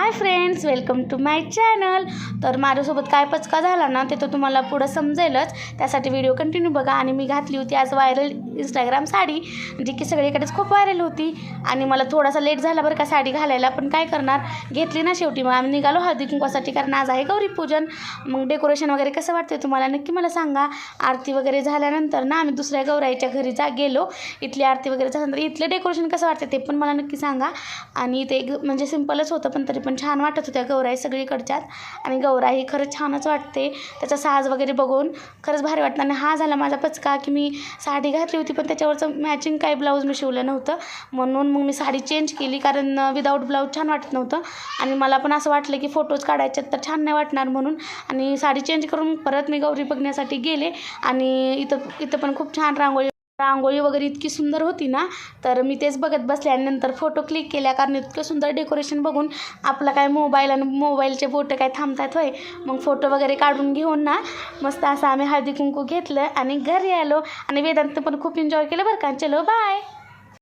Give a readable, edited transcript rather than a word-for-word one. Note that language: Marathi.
High friends, welcome to my channel. तर माझ्यासोबत काय पचका झाला ना ते तर तुम्हाला पुढं समजेलच, त्यासाठी व्हिडिओ कंटिन्यू बघा। आणि मी घातली होती आज व्हायरल इंस्टाग्राम साडी, जी की सगळीकडेच खूप व्हायरल होती आणि मला थोडासा लेट झाला बरं का साडी घालायला, पण काय करणार, घेतली ना शेवटी। मग आम्ही निघालो हळदी कुंकवासाठी, कारण आज आहे गौरीपूजन। मग डेकोरेशन वगैरे कसं वाटते तुम्हाला नक्की मला सांगा। आरती वगैरे झाल्यानंतर ना आम्ही दुसऱ्या गौराईच्या घरी गेलो। इथली आरती वगैरे झाल्यानंतर इथले डेकोरेशन कसं वाटते ते पण मला नक्की सांगा। आणि ते म्हणजे सिंपलच होतं, पण तरी पण छान वाटत होत्या गौराई सगळीकडच्याच। आणि गौराई खरंच छानच वाटते, त्याचा साज वगैरे बघून खरंच भारी वाटतं। आणि हा झाला माझा पचका की मी साडी घातली होती पण त्याच्यावरचं मॅचिंग काही ब्लाऊज मी शिवलं नव्हतं, म्हणून मग मी साडी चेंज केली, कारण विदाऊट ब्लाऊज छान वाटत नव्हतं। आणि मला पण असं वाटलं की फोटोज काढायचे तर छान नाही वाटणार म्हणून, आणि साडी चेंज करून परत मी गौरी बघण्यासाठी गेले। आणि इथं पण खूप छान रांगोळी वगैरे इतकी सुंदर होती ना, तर मी तेच बघत बसले आणि नंतर फोटो क्लिक केल्या, कारण इतकं सुंदर डेकोरेशन बघून आपला काय मोबाईल आणि मोबाईलचे फोटो काय थांबतात होय। मग फोटो वगैरे काढून घेऊन ना मस्त असं आम्ही हळदी कुंकू घेतलं आणि घरी आलो। आणि वेदांत पण खूप एन्जॉय केलं बरं का। चलो बाय।